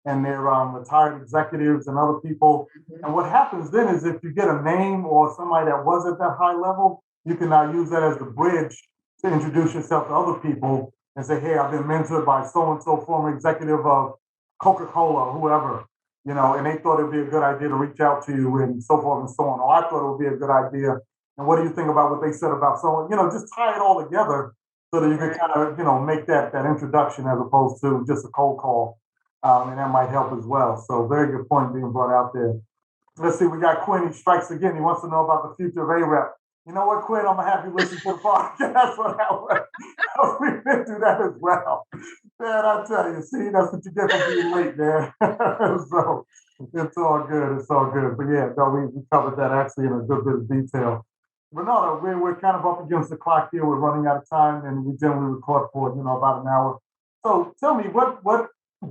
and they're retired executives and other people. And what happens then is if you get a name or somebody that was at that high level, you can now use that as the bridge to introduce yourself to other people and say, hey, I've been mentored by so and so, former executive of Coca-Cola, whoever, and they thought it'd be a good idea to reach out to you and so forth and so on. Or I thought it would be a good idea. And what do you think about what they said about someone? Just tie it all together so that you can kind of, make that introduction as opposed to just a cold call. And that might help as well. So very good point being brought out there. Let's see, we got Quinn. He strikes again. He wants to know about the future of AAREP. You know what, Quinn? I'm gonna have you listen to the podcast for that one. We've been through that as well. Man, I tell you, see, that's what you get for being late, man. So it's all good. It's all good. But yeah, no, we covered that actually in a good bit of detail. Renata, we're kind of up against the clock here. We're running out of time, and we generally record for about an hour. So tell me, what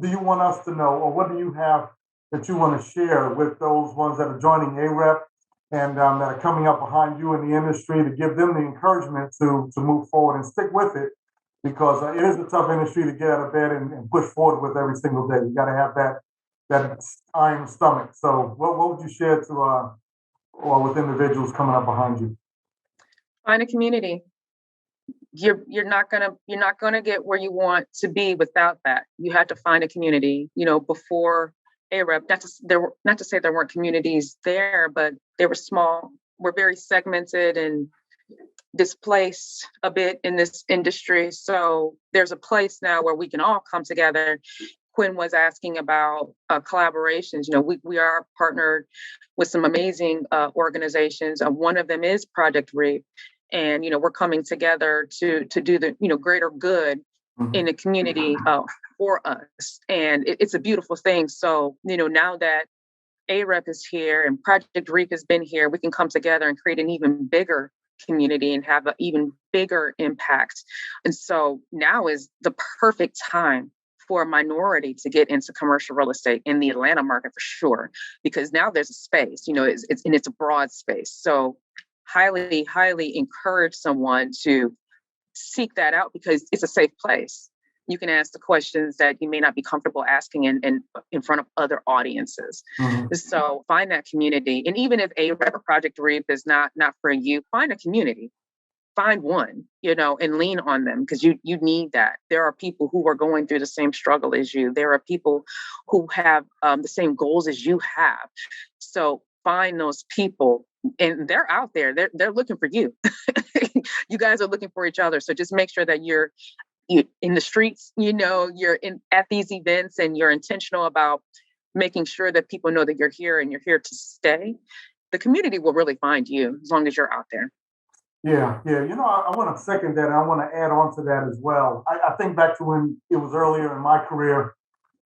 do you want us to know, or what do you have that you want to share with those ones that are joining AAREP and that are coming up behind you in the industry to give them the encouragement to move forward and stick with it because it is a tough industry to get out of bed and push forward with every single day. You got to have that iron stomach. So what would you share to or with individuals coming up behind you? Find a community. You're not gonna get where you want to be without that. You have to find a community. Before AAREP, not to say there weren't communities there, but they were small. We're very segmented and displaced a bit in this industry. So there's a place now where we can all come together. Quinn was asking about collaborations. We are partnered with some amazing organizations. One of them is Project REAP. And, we're coming together to do the, greater good in the community for us. And it's a beautiful thing. So, now that AAREP is here and Project REAP has been here, we can come together and create an even bigger community and have an even bigger impact. And so now is the perfect time for a minority to get into commercial real estate in the Atlanta market for sure, because now there's a space, it's a broad space. So highly, highly encourage someone to seek that out because it's a safe place. You can ask the questions that you may not be comfortable asking in front of other audiences. So find that community. And even if AAREP or Project REAP is not for you, find a community. Find one, and lean on them because you need that. There are people who are going through the same struggle as you. There are people who have the same goals as you have. So find those people, and they're out there. They're looking for you. You guys are looking for each other. So just make sure that you're in the streets, you're at these events and you're intentional about making sure that people know that you're here and you're here to stay. The community will really find you as long as you're out there. Yeah. I want to second that, and I want to add on to that as well. I think back to when it was earlier in my career,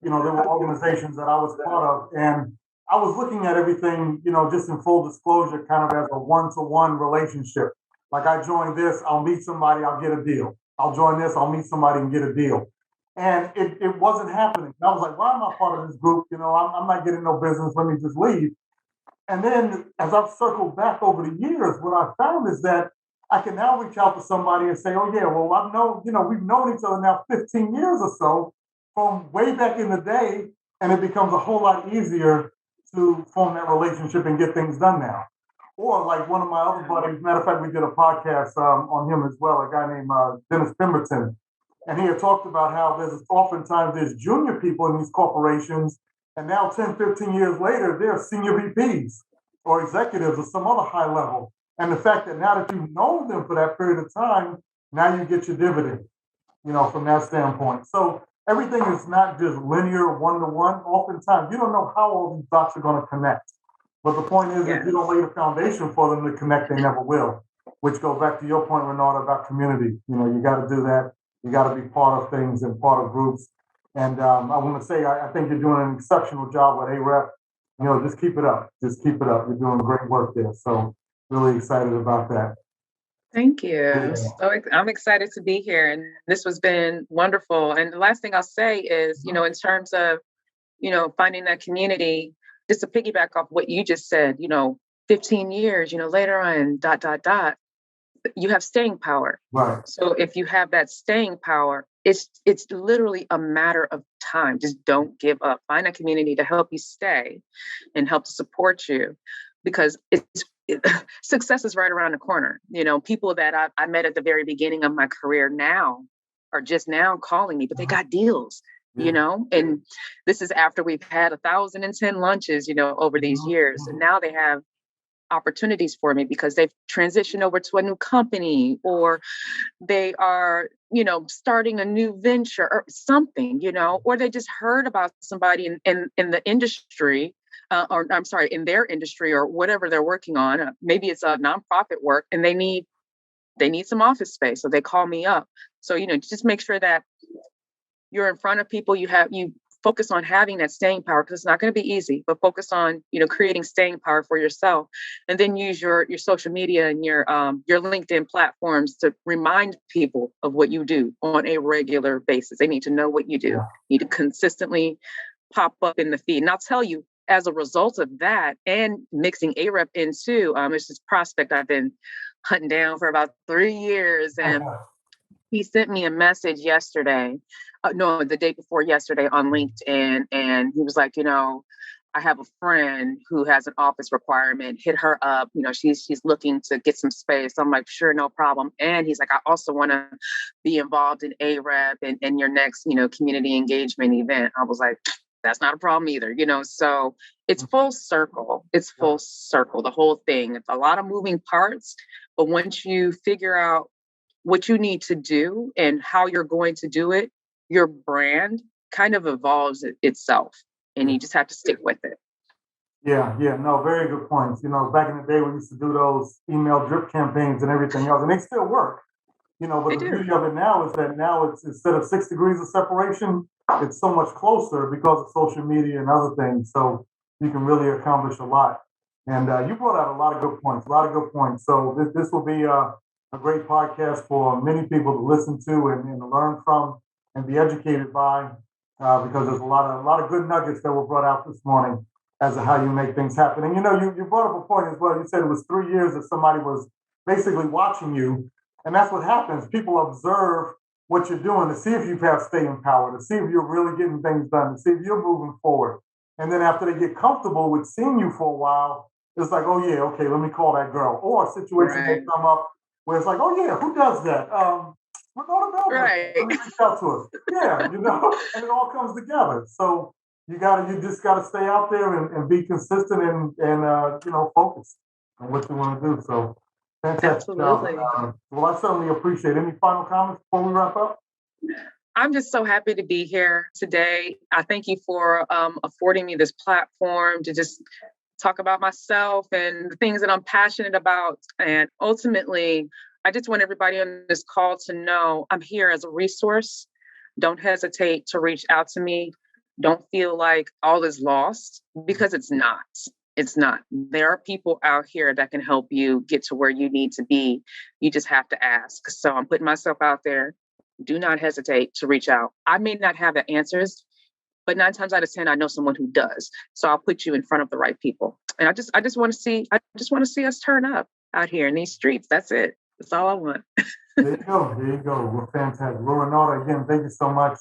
there were organizations that I was part of, and I was looking at everything, just in full disclosure, kind of as a one-to-one relationship. Like I joined this, I'll meet somebody, I'll get a deal. I'll join this, I'll meet somebody and get a deal. And it wasn't happening. And I was like, why am I part of this group? I'm not getting no business, let me just leave. And then as I've circled back over the years, what I found is that I can now reach out to somebody and say, oh yeah, well, I know, we've known each other now 15 years or so from way back in the day. And it becomes a whole lot easier to form that relationship and get things done now. Or like one of my other buddies, matter of fact, we did a podcast on him as well, a guy named Dennis Pemberton. And he had talked about how there's junior people in these corporations, and now 10, 15 years later, they're senior VPs or executives or some other high level. And the fact that now that you've known them for that period of time, now you get your dividend, from that standpoint. So everything is not just linear one-to-one. Oftentimes, you don't know how all these dots are going to connect. But the point is, if you don't lay the foundation for them to connect, they never will, which goes back to your point, Renata, about community. You got to do that. You got to be part of things and part of groups. And I want to say, I think you're doing an exceptional job with AAREP. Just keep it up. Just keep it up. You're doing great work there. So really excited about that. Thank you. Yeah. So I'm excited to be here. And this has been wonderful. And the last thing I'll say is, in terms of, finding that community, just to piggyback off what you just said, 15 years, later on, ... you have staying power. Right. So if you have that staying power, it's literally a matter of time. Just don't give up. Find a community to help you stay and help to support you, because success is right around the corner. People that I met at the very beginning of my career now are just now calling me, but they got deals. And this is after we've had 1,010 lunches, over these years. And now they have opportunities for me because they've transitioned over to a new company, or they are, starting a new venture or something, or they just heard about somebody in the industry, or I'm sorry, in their industry or whatever they're working on. Maybe it's a nonprofit work and they need some office space. So they call me up. So, just make sure that you're in front of people. You focus on having that staying power, because it's not going to be easy, but focus on, creating staying power for yourself, and then use your social media and your LinkedIn platforms to remind people of what you do on a regular basis. They need to know what you do. You need to consistently pop up in the feed. And I'll tell you, as a result of that and mixing AAREP into, it's this prospect I've been hunting down for about 3 years. And he sent me a message yesterday. The day before yesterday on LinkedIn. And he was like, I have a friend who has an office requirement. Hit her up. She's looking to get some space. I'm like, sure, no problem. And he's like, I also want to be involved in AAREP and your next, community engagement event. I was like, That's not a problem either, so it's full circle. It's full circle, the whole thing. It's a lot of moving parts, but once you figure out what you need to do and how you're going to do it, your brand kind of evolves itself, and you just have to stick with it. Yeah, no, very good points. Back in the day, we used to do those email drip campaigns and everything else, and they still work. But the beauty of it now is that now it's instead of 6 degrees of separation, it's so much closer because of social media and other things. So you can really accomplish a lot. And you brought out a lot of good points, a lot of good points. So this will be a great podcast for many people to listen to and to learn from and be educated by, because there's a lot of good nuggets that were brought out this morning as to how you make things happen. And you brought up a point as well. You said it was 3 years that somebody was basically watching you. And that's what happens. People observe what you're doing to see if you have staying power, to see if you're really getting things done, to see if you're moving forward. And then after they get comfortable with seeing you for a while, it's like, oh, yeah, okay, let me call that girl. Or a situation may come up where it's like, oh, yeah, who does that? We're going to build it. Let me reach out to us. Yeah, and it all comes together. So you just got to stay out there and be consistent and focus on what you want to do. So fantastic job. Well, I certainly appreciate it. Any final comments before we wrap up? I'm just so happy to be here today. I thank you for affording me this platform to just talk about myself and the things that I'm passionate about. And ultimately, I just want everybody on this call to know I'm here as a resource. Don't hesitate to reach out to me. Don't feel like all is lost, because it's not. It's not. There are people out here that can help you get to where you need to be. You just have to ask. So I'm putting myself out there. Do not hesitate to reach out. I may not have the answers, but 9 times out of 10, I know someone who does. So I'll put you in front of the right people. And I just want to see us turn up out here in these streets. That's it. That's all I want. There you go. Well, fantastic. Well, Renata, again, thank you so much.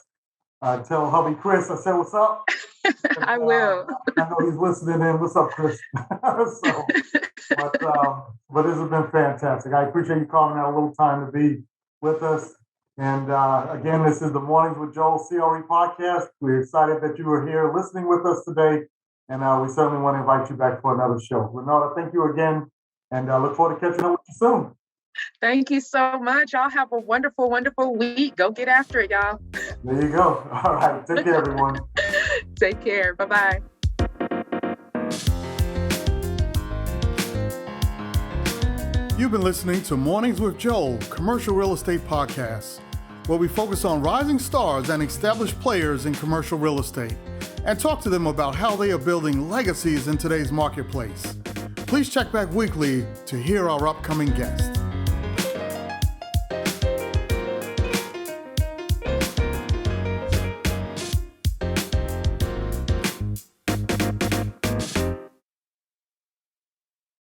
Tell hubby Chris I said what's up. And, I will. I know he's listening in. What's up, Chris? But this has been fantastic. I appreciate you carving out a little time to be with us. And again, this is the Mornings with Joel CRE podcast. We're excited that you are here listening with us today. And we certainly want to invite you back for another show. Renata, thank you again. And I look forward to catching up with you soon. Thank you so much. Y'all have a wonderful, wonderful week. Go get after it, y'all. There you go. All right. Take care, everyone. Take care. Bye-bye. You've been listening to Mornings with Joel, Commercial Real Estate Podcast, where we focus on rising stars and established players in commercial real estate and talk to them about how they are building legacies in today's marketplace. Please check back weekly to hear our upcoming guests.